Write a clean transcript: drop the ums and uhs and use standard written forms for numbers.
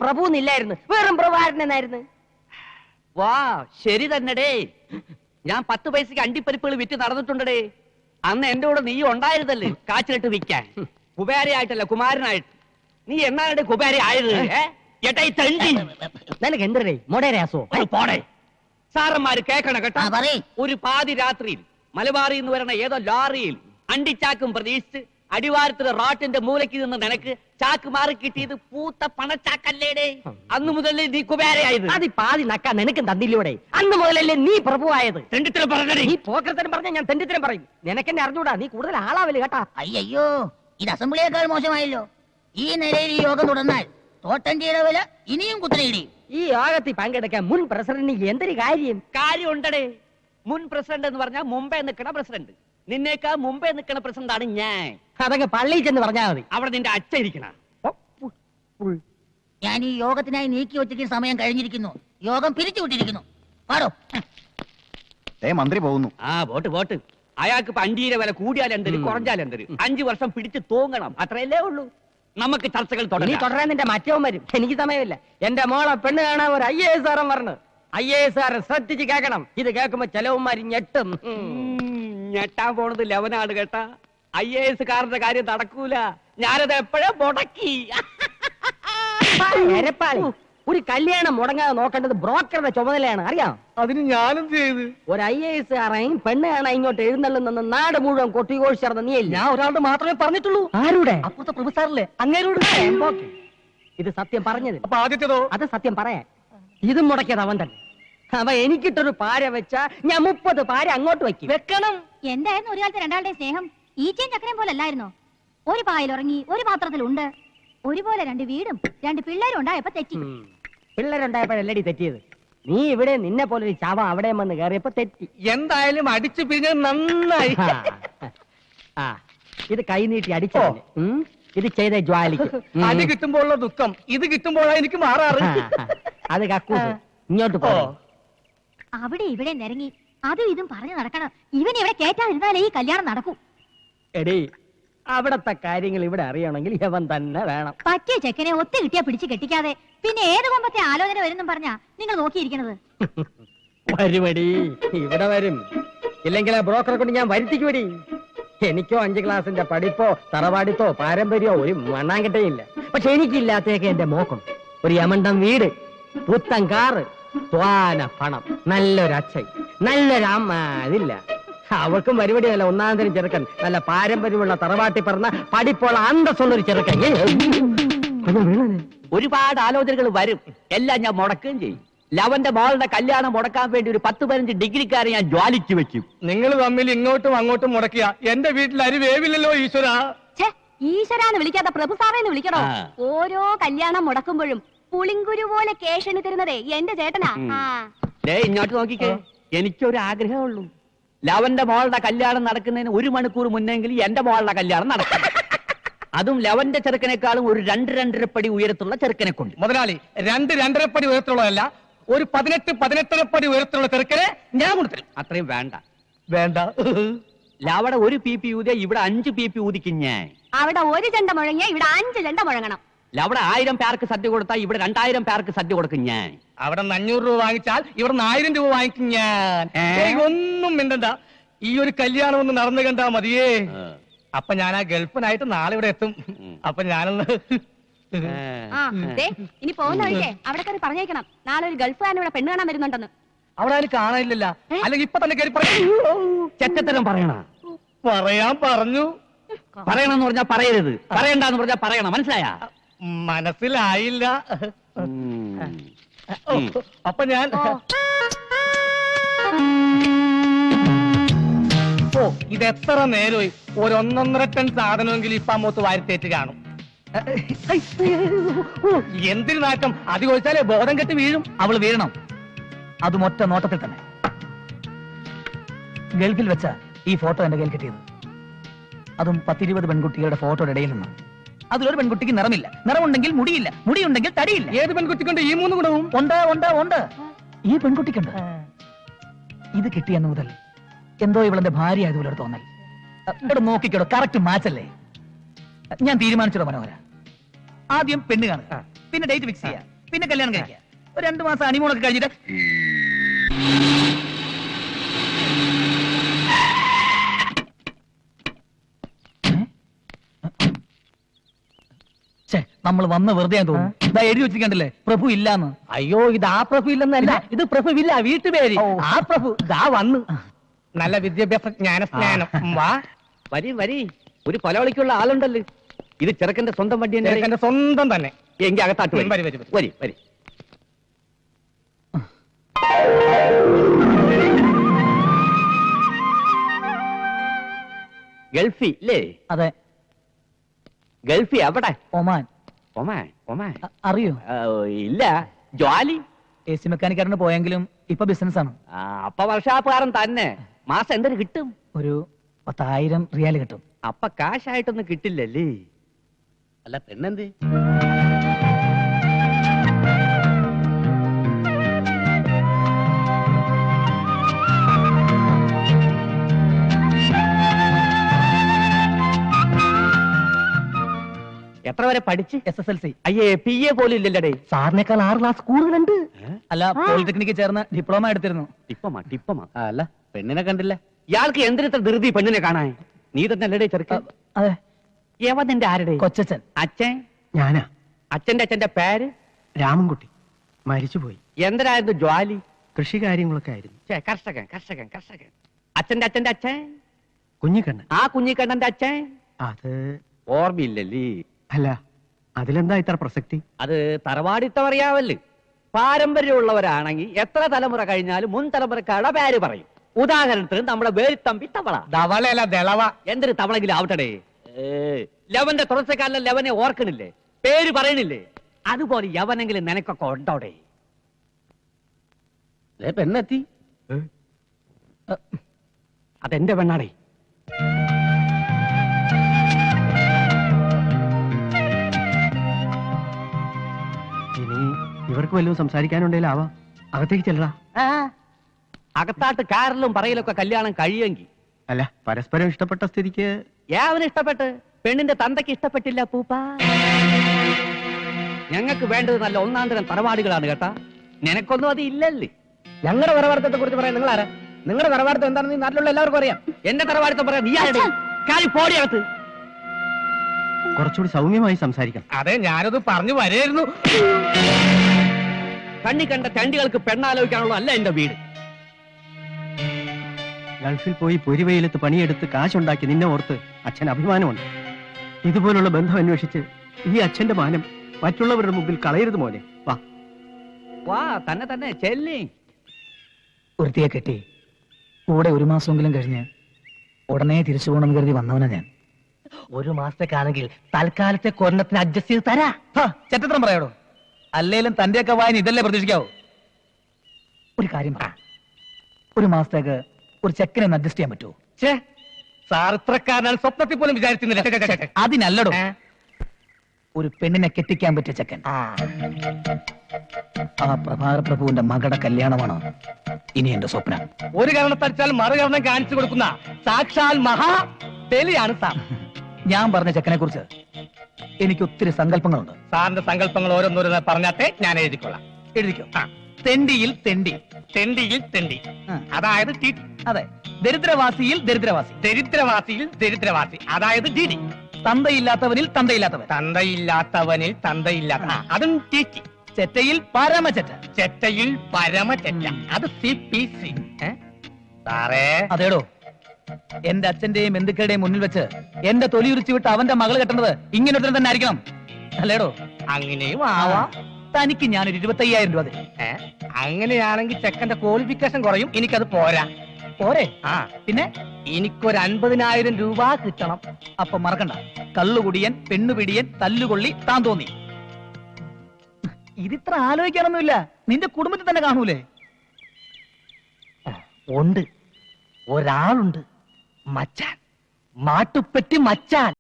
പ്രഭു എന്നില്ലായിരുന്നു, വെറും പ്രഭാകരനായിരുന്നു. വാ ശരി തന്നെടേ. ഞാൻ 10 പൈസക്ക് അണ്ടിപ്പരിപ്പുകൾ വിറ്റ് നടന്നിട്ടുണ്ടേ. അന്ന് എന്റെ കൂടെ നീ ഉണ്ടായിരുന്നല്ലേ കാച്ചിലിട്ട് വിൽക്കാൻ. കുബേരയായിട്ടല്ല, കുമാരനായിട്ട്. നീ എന്നാണ് കുബേര ആയത്? നിനക്ക് എന്തേ മൊടേരാസോ? പോടെ. സാറന്മാര് കേക്കണം കേട്ടോ. ഒരു പാതി രാത്രിയിൽ മലബാറിൽ നിന്ന് വരണ ഏതോ ലോറിയിൽ അണ്ടിച്ചാക്കും പ്രതീക്ഷിച്ച് അടിവാരത്തിലെ റോട്ടിന്റെ മൂലയ്ക്ക് നിന്ന് നിനക്ക് ചാക്ക് മാറി കിട്ടിയത് പൂത്ത പണച്ചാക്കല്ലേടേ. അന്ന് മുതലേ നീ കുബേരയായത്. അത് പാതി നക്കാൻ നിനക്കും തന്നില്ലൂടെ? അന്ന് മുതലല്ലേ നീ പ്രഭുവായത്? തെണ്ടിത്തരം പറഞ്ഞേ. നീ പോക്കരത്തരം പറഞ്ഞ ഞാൻ തെണ്ടിത്തരം പറയും. നിനക്കെന്നെ അറിഞ്ഞൂടാ, നീ കൂടുതൽ ആളാവല് കേട്ടാ. അയ്യോ, ഇത് അസംബ്ലിയേക്കാൾ മോശമായല്ലോ. ഈ നിലയിൽ ഈ യോഗം തുടർന്നാൽ തോട്ടഞ്ചിയുടെ വില ഇനിയും കുത്തനെയിടിയും. ഈ യോഗത്തിൽ പങ്കെടുക്കാൻ മുൻ പ്രസിഡന്റിന് എന്തൊരു കാര്യം ഉണ്ടടേ. മുൻ പ്രസിഡന്റ് എന്ന് പറഞ്ഞാൽ മുമ്പേ നിൽക്കണ പ്രസിഡന്റ്. നിന്നേക്കാ മുമ്പേ നിൽക്കണ പ്രസിഡന്റ് ആണ് ഞാൻ. അതങ്ങ് പള്ളിയിൽ ചെന്ന് പറഞ്ഞാൽ മതി. അവിടെ നിന്റെ അച്ഛൻ ഇരിക്കണ. ഞാൻ ഈ യോഗത്തിനായി നീക്കി വെച്ചിരിക്കുന്ന സമയം കഴിഞ്ഞിരിക്കുന്നു. യോഗം പിരിച്ചുവിട്ടിരിക്കുന്നു. പാടോ. മന്ത്രി പോകുന്നു. വോട്ട്. അയാൾക്ക് ഇപ്പൊ അഞ്ചീര വില കൂടിയാലെന്തര് കുറഞ്ഞാലെന്തര് 5 വർഷം പിടിച്ച് തൂങ്ങണം, അത്രയല്ലേ ഉള്ളൂ. നമുക്ക് ചർച്ചകൾ തുടരാൻ നിന്റെ മറ്റവൻ വരും. എനിക്ക് സമയമില്ല. എന്റെ മോളെ പെണ്ണ് കാണാൻ ഒരു IAS പറഞ്ഞു. IAS ശ്രദ്ധിച്ച് കേൾക്കണം. ഇത് കേൾക്കുമ്പോ ചെലവന്മാര് ഞെട്ടും. ഞെട്ടാൻ പോണത് ലെവനാണ് കേട്ടാ. IAS കാരന്റെ കാര്യം നടക്കൂല. ഞാനത് എപ്പോഴേ മുടക്കി. ഒരു കല്യാണം മുടങ്ങാതെ നോക്കേണ്ടത് ബ്രോക്കറുടെ ചുമതലയാണ്, അറിയാം. അതിന് ഞാനും ചെയ്ത് ഒരു IAS കാരൻ പെണ്ണ് കാണാൻ ഇങ്ങോട്ട് എഴുന്നള്ളുന്ന നാട് മുഴുവൻ കൊട്ടിഘോഷിച്ചറിഞ്ഞ നീ. ഞാൻ ഒരാളുടെ മാത്രമേ പറഞ്ഞിട്ടുള്ളൂ. ആരുടെ? അപ്പുറത്തെ പ്രൊഫസറിലെ അങ്ങേരോട്. ഇത് സത്യം പറഞ്ഞത്. അപ്പൊ ആദ്യത്തേതോ? അത് സത്യം പറയാൻ. ഇതും മുടക്കിയത് അവൻ തന്നെ. അവ എനിക്കിട്ടൊരു പാര വെച്ചാ ഞാൻ 30 പാര അങ്ങോട്ട് വെക്കണം. എന്തായിരുന്നു ഒരു കാലത്ത് രണ്ടാളുടെ സ്നേഹം? ഈച്ചയും ചക്കരയും പോലെ അല്ലായിരുന്നോ? ഒരു പായിൽ ഉറങ്ങി, ഒരു പാത്രത്തിലുണ്ട്. ഒരുപോലെ 2 വീടും 2 പിള്ളേരും ഉണ്ടായപ്പോ തെറ്റി. പിള്ളേരുണ്ടായപ്പോഴല്ലടി തെറ്റിയത്. നീ ഇവിടെ നിന്നെ പോലെ ഒരു ചാവ അവിടെ വന്ന് കയറിയപ്പോ തെറ്റി. എന്തായാലും അടിച്ചു പിരിഞ്ഞത് നന്നായി. ഇത് കൈനീട്ടി അടിച്ചോ? ഇത് ചെയ്ത ജ്വാലിക്ക്. അടി കിട്ടുമ്പോഴുള്ള ദുഃഖം ഇത് കിട്ടുമ്പോഴാണ് എനിക്ക് മാറാറ്. അത് കക്കൂസ്. ഇങ്ങോട്ട് പോ. അവിടെ ഇവിടെ നിരങ്ങി അതും ഇതും പറഞ്ഞു നടക്കണം. ഇവൻ ഇവിടെ കേറ്റാതിരുന്നാലേ ഈ കല്യാണം നടക്കൂ. എടീ, അവിടത്തെ കാര്യങ്ങൾ ഇവിടെ അറിയണമെങ്കിൽ ഇവൻ തന്നെ വേണം. പറ്റിയ ചെക്കനെ ഒത്തു കിട്ടിയാ പിടിച്ച് കെട്ടിക്കാതെ പിന്നെ ഏത് കൊമ്പത്തെ ആലോചന വരുന്നും പറഞ്ഞാ നിങ്ങൾ നോക്കിയിരിക്കുന്നത്. വരുമടി, ഇവിടെ വരും. ഇല്ലെങ്കിൽ ആ ബ്രോക്കറെ കൊണ്ട് ഞാൻ വരുത്തിക്കുവടി. എനിക്കോ 5 ക്ലാസിന്റെ പഠിപ്പോ തറവാടിത്തോ പാരമ്പര്യമോ ഒരു മണ്ണാങ്കട്ടയില്ല. പക്ഷെ എനിക്കില്ലാത്തേക്ക് എന്റെ മോക്കുണ്ട്. ഒരു യമണ്ടം വീട്, പുത്തൻ കാറ്, ത്വാന പണം, നല്ലൊരു അച്ഛൻ, നല്ലൊരു അമ്മ. അതില്ല. അവൾക്കും പരിപാടി നല്ല 1-ാം തരം ചെറുക്കൻ, നല്ല പാരമ്പര്യമുള്ള തറവാട്ടി പറഞ്ഞ പഠിപ്പുള്ള അന്തസ്സുള്ളൊരു ചെറുക്കൻ. ഒരുപാട് ആലോചനകൾ വരും. എല്ലാം ഞാൻ മുടക്കുകയും ചെയ്യും. ലവന്റെ മോളുടെ കല്യാണം മുടക്കാൻ വേണ്ടി ഒരു 10-15 ഡിഗ്രിക്കാരെ ഞാൻ ജ്വാലിച്ചു വെക്കും. നിങ്ങൾ തമ്മിൽ ഇങ്ങോട്ടും അങ്ങോട്ടും മുടക്കിയ എന്റെ വീട്ടിൽ അരി വേവില്ലല്ലോ ഈശ്വര. ഈശ്വരാന്ന് വിളിക്കാതെ പ്രഭു സാറേന്ന് വിളിക്കണോ? ഓരോ കല്യാണം മുടക്കുമ്പോഴും പുളിങ്കുരു പോലെ കേഷണി തരുന്നതേ എന്റെ ചേട്ടനാ. ഇങ്ങോട്ട് നോക്കിക്കേ, എനിക്കൊരു ആഗ്രഹമുള്ളൂ. ലവന്റെ മോളുടെ കല്യാണം നടക്കുന്നതിന് 1 മണിക്കൂർ മുന്നെങ്കിലും എന്റെ മോളുടെ കല്യാണം നടക്കും. അതും ലവന്റെ ചെറുക്കനേക്കാളും ഒരു 2-2.5 പടി ഉയരത്തുള്ള ചെറുക്കനെ കൊണ്ട്. മുതലാളി, 2-2.5 പടി ഉയരത്തുള്ളതല്ല, ഒരു 18-18.5 പടി ഉയരത്തുള്ള ചെറുക്കനെ ഞാൻ കൊണ്ടുതരും. അത്രയും വേണ്ട. വേണ്ട. ലവടെ 1 PP ഊതിയ ഇവിടെ 5 PP ഊതിക്കും ഞാൻ. അവിടെ 1 ചെണ്ട മുഴങ്ങിയ ഇവിടെ 5 ചെണ്ട മുഴങ്ങണം. അവിടെ 1000 പേർക്ക് സദ്യ കൊടുത്താൽ ഇവിടെ 2000 പേർക്ക് സദ്യ കൊടുക്കും ഞാൻ. അവിടെ 500 രൂപ വാങ്ങിച്ചാൽ ഇവിടെ 1000 രൂപ വാങ്ങിക്കും ഞാൻ. ഒന്നും മിണ്ടണ്ട. ഈ ഒരു കല്യാണം ഒന്ന് നടന്നു കണ്ടാ മതിയേ. അപ്പൊ ഞാൻ ആ ഗൾഫിനായിട്ട് നാളെ ഇവിടെ എത്തും. അപ്പൊ ഞാനൊന്ന് ഇനി പോകുന്ന വഴിക്കേ അവിടെ കയറി പറഞ്ഞേക്കണം, നാളെ ഒരു ഗൾഫുകാരൻ ഇവിടെ പെണ്ണ് കാണാൻ വരുന്നുണ്ടെന്ന്. അവിടെ ആരും കാണാനില്ല. അല്ലെങ്കിൽ ഇപ്പൊ തന്നെ കയറി ചെറ്റത്തരം പറയണ. പറയാൻ പറഞ്ഞു. പറയണമെന്ന് പറഞ്ഞാ പറയരുത്, പറയണ്ടെന്ന് പറഞ്ഞാ പറയണം. മനസ്സിലായ? മനസ്സിലായില്ല. അപ്പൊ ഞാൻ ഇത് എത്ര നേരമായി? ഒരു 1.5 ടൺ സാധനമെങ്കിലും ഇപ്പൊ അമ്മൂത്ത് വാരിത്തേറ്റ് കാണും. എന്തിനു നാറ്റം? അത് ചോദിച്ചാലേ ബോധം കെട്ട് വീഴും. അവള് വീഴണം. അതും ഒറ്റ നോട്ടത്തിൽ തന്നെ. ഗൾഫിൽ വെച്ച ഈ ഫോട്ടോ എന്റെ കയ്യിൽ കിട്ടിയത്. അതും 10-20 പെൺകുട്ടികളുടെ ഫോട്ടോയുടെ ഇടയിൽ നിന്ന്. അതിലൊരു പെൺകുട്ടിക്ക് നിറമില്ല, നിറമുണ്ടെങ്കിൽ മുടിയില്ല, മുടിയുണ്ടെങ്കിൽ തടിയില്ല. ഏത് പെൺകുട്ടിക്കുണ്ട് ഈ 3 ഗുണവും? ഉണ്ട് ഉണ്ട് ഉണ്ട്. ഈ പെൺകുട്ടിക്കുണ്ട്. ഇത് കിട്ടിയെന്ന് മുതൽ എന്തോ ഇവളെന്റെ ഭാര്യ ആയതുപോലെ ഒരു തോന്നൽ. ഇവിടെ നോക്കിക്കോടോ, കറക്റ്റ് മാച്ച് അല്ലേ? ഞാൻ തീരുമാനിച്ചോ മനോഹര. ആദ്യം പെണ്ണ് കാണുക, പിന്നെ ഡേറ്റ് ഫിക്സ് ചെയ്യാം, പിന്നെ കല്യാണം കഴിക്കാം. ഒരു 2 മാസം ഹണിമൂണൊക്കെ കഴിഞ്ഞിട്ട് നമ്മൾ വന്ന വെറുതെ തോന്നുന്നു. ഇതാ എഴുതി വെച്ചിരിക്കണ്ടല്ലേ, പ്രഭു ഇല്ലാന്ന്. അയ്യോ, ഇത് ആ പ്രഭു ഇല്ലെന്നല്ല, ഇത് പ്രഭുവില്ല, വീട്ടുപേര്. ആ പ്രഭു ഇതാ വന്ന്. നല്ല വിദ്യാഭ്യാസ ജ്ഞാനം. വാ, വരി വരി, ഒരു കൊലവിളിക്കുള്ള ആളുണ്ടല്ലോ. ഇത് ചെറുക്കന്റെ സ്വന്തം വണ്ടി തന്നെ. എന്റെ സ്വന്തം തന്നെ. എങ്കിൽ അകത്താട്ട് വരി. വരി, വരി, വരി. വരി വരി. ഗൾഫി അല്ലേ? അതെ. ഗൾഫി എവിടെ? ഒമാൻ. ഒമാൻ? ഒമാൻ അറിയോ? ഇല്ല. ജോലി എ സി മെക്കാനിക്കാരന് പോയെങ്കിലും ഇപ്പൊ ബിസിനസ് ആണ്. അപ്പൊ വർഷാപ്പുകാരൻ തന്നെ. മാസം എന്തൊരു കിട്ടും? ഒരു 10,000 റിയാൽ കിട്ടും. അപ്പൊ കാശായിട്ടൊന്നും കിട്ടില്ലല്ലേ? അല്ല, പെണ്ണെന്ത്? എത്ര വരെ പഠിച്ച്? SSLC. അയ്യേ, PA പോലും ഇല്ലല്ലേ? സാറിനേക്കാൾ 6 ക്ലാസ് കൂടുതലുണ്ട്. അല്ല, പോളിടെക്നിക്ക് ചേർന്ന് ഡിപ്ലോമ എടുത്തിരുന്നു. ടിപ്പമാ. അല്ല, പെണ്ണിനെ കണ്ടില്ല. ഇയാൾക്ക് എന്തിനത്ര ധൃതി പെണ്ണിനെ കാണാൻ? നീ തന്നെ അല്ലടേ ചെറുക്കൻ? അതെ. യവന്റെ ആരുടെ? കൊച്ചച്ഛൻ. അച്ഛൻ? ഞാനാ. അച്ഛന്റെ പേര്? രാമൻകുട്ടി. മരിച്ചുപോയി. എന്തിനായിരുന്നു ജോലി? കൃഷി കാര്യങ്ങളൊക്കെ ആയിരുന്നു. കർഷകൻ. അച്ഛന്റെ അച്ഛൻ? കുഞ്ഞിക്കണ്ണൻ. ആ കുഞ്ഞിക്കണ്ണന്റെ അച്ഛൻ? അത് ഓർമ്മയില്ലല്ലേ? അല്ല, അതിലെന്താ ഇത്ര പ്രസക്തി? അത് തറവാടിത്തം അറിയാവല്ലേ? പാരമ്പര്യമുള്ളവരാണെങ്കിൽ എത്ര തലമുറ കഴിഞ്ഞാലും മുൻ തലമുറക്കാരുടെ പേര് പറയും. ഉദാഹരണത്തിന് നമ്മുടെ വേലിത്തമ്പി തവള. ധവളയല്ല, ദളവ. എന്തൊരു തവളെങ്കിലും ആവട്ടെ. ലവന്റെ തുടർച്ചക്കാരനെ ലവനെ ഓർക്കണില്ലേ? പേര് പറയണില്ലേ? അതുപോലെ യവനെങ്കിലും നിനക്കൊക്കെ ഉണ്ടോടെ? പെണ്ണെത്തി. അതെന്റെ പെണ്ണാടേ. ഇനി ഇവർക്ക് വല്ലതും സംസാരിക്കാനുണ്ടെങ്കിലാവാം. അകത്തേക്ക് ചെല്ലടാ. അകത്താട്ട് കാറിലും പറയലൊക്കെ കല്യാണം കഴിയുമെങ്കിൽ. അല്ല, പരസ്പരം ഇഷ്ടപ്പെട്ട സ്ഥിതിക്ക്. അവന് ഇഷ്ടപ്പെട്ട്, പെണ്ണിന്റെ തന്തയ്ക്ക് ഇഷ്ടപ്പെട്ടില്ല പൂപ്പ. ഞങ്ങൾക്ക് വേണ്ടത് നല്ല ഒന്നാം തരം തറവാടുകളാണ് കേട്ടാ. നിനക്കൊന്നും അത് ഇല്ലല്ലേ? ഞങ്ങളുടെ തറവാടത്തെ കുറിച്ച് പറയാൻ നിങ്ങൾ ആരാ? നിങ്ങളുടെ തറവാടത്തെ എന്താണെന്ന് ഈ നാട്ടിലുള്ള എല്ലാവർക്കും അറിയാം. എന്റെ തറവാടുത്തം പറയാം. നീ ആരുടെ? കാര്യം പോടിയകത്ത്. കുറച്ചുകൂടി സൗമ്യമായി സംസാരിക്കണം. അതെ, ഞാനത് പറഞ്ഞു വരായിരുന്നു. കണ്ണി കണ്ട ചണ്ടികൾക്ക് പെണ്ണാലോചിക്കാനുള്ള അല്ല എന്റെ വീട്. ഗൾഫിൽ പോയി പൊരിവെയിലത്ത് പണിയെടുത്ത് കാശുണ്ടാക്കി നിന്നെ ഓർത്ത് അച്ഛൻ അഭിമാനമുണ്ട്. ഇതുപോലുള്ള ബന്ധം അന്വേഷിച്ച് ഈ അച്ഛന്റെ മാനം മറ്റുള്ളവരുടെ മുമ്പിൽ കളയരുത് മോനെ. വാ വാ, തന്നെ ചെല്ലി. വൃത്തിയെ കെട്ടി കൂടെ 1 മാസമെങ്കിലും കഴിഞ്ഞ് ഉടനെ തിരിച്ചു പോകണമെന്ന് കരുതി വന്നവനാ ഞാൻ. 1 മാസത്തേക്കാണെങ്കിൽ തൽക്കാലത്തെ കൊരണത്തിന് അഡ്ജസ്റ്റ് ചെയ്ത് തരാ. ചെറ്റത്രം പറയാടോ. അല്ലേലും തന്റെയൊക്കെ വായന ഇതല്ലേ പ്രതീക്ഷിക്കാവോ? ഒരു കാര്യം പറ, 1 മാസത്തേക്ക് ഒരു ചെക്കനെ ഒന്ന് അഡ്ജസ്റ്റ് ചെയ്യാൻ പറ്റുമോ? സാർ ഇത്രക്കാരനാണ് സ്വപ്നത്തിൽ പോലും വിചാരിക്കുന്നില്ല. അതിനല്ലടോ, ഒരു പെണ്ണിനെ കെട്ടിക്കാൻ പറ്റിയ ചെക്കൻ. ആ പ്രഭാകര പ്രഭുവിന്റെ മകളുടെ കല്യാണമാണ് ഇനി എന്റെ സ്വപ്നം. ഒരു കാരണത്തടിച്ചാൽ മറുകരണം കാണിച്ചു കൊടുക്കുന്ന സാക്ഷാൽ മഹാ ബലിയാണ് സാർ. ഞാൻ പറഞ്ഞ ചെക്കനെ കുറിച്ച് എനിക്ക് ഒത്തിരി സങ്കല്പങ്ങളുണ്ട്. സാറിന്റെ സങ്കല്പങ്ങൾ ഓരോന്നോരോന്ന് പറഞ്ഞാട്ടെ, ഞാൻ എഴുതിക്കൊള്ളാം. എഴുതിക്കോ. തെണ്ടിയിൽ തെണ്ടി. തെണ്ടിയിൽ തെണ്ടി, അതായത് അതെ. ദരിദ്രവാസിയിൽ ദരിദ്രവാസി. ദരിദ്രവാസിയിൽ ദരിദ്രവാസി, അതായത് ഡിഡി. തന്തയില്ലാത്തവനിൽ തന്തയില്ലാത്തവൻ. തന്തയില്ലാത്തവനിൽ തന്തയില്ലാത്ത, അതും ടിറ്റി. ചെറ്റയിൽ പരമചെറ്റ. ചെറ്റയിൽ പരമചെറ്റ, അത് CPC. സാറേ, അതേടോ, എന്റെ അച്ഛന്റെയും ബന്ധുക്കളുടെയും മുന്നിൽ വെച്ച് എന്റെ തൊലി ഉരിച്ചു വിട്ട് അവന്റെ മകള് കെട്ടുന്നത് ഇങ്ങനെ ഒരുത്തൻ തന്നെ ആയിരിക്കണം, അല്ലേടോ? അങ്ങനെയും ആവാം. തനിക്ക് ഞാനൊരു 25,000 രൂപ തരും. അങ്ങനെയാണെങ്കിൽ ചെക്കന്റെ ക്വാളിഫിക്കേഷൻ കുറയും, എനിക്കത് പോരാ. പോരെ? പിന്നെ എനിക്കൊരു 50,000 രൂപ കിട്ടണം. അപ്പൊ മറക്കണ്ട, കള്ളുകുടിയൻ, പെണ്ണുപിടിയൻ, തല്ലുകൊള്ളി, താൻ തോന്നി. ഇതിത്ര ആലോചിക്കാനൊന്നുമില്ല, നിന്റെ കുടുംബത്തിൽ തന്നെ കാണൂലേ? ഉണ്ട്, ഒരാളുണ്ട്. മച്ചാൻ, മാട്ടുപ്പെട്ടി മച്ചാൻ.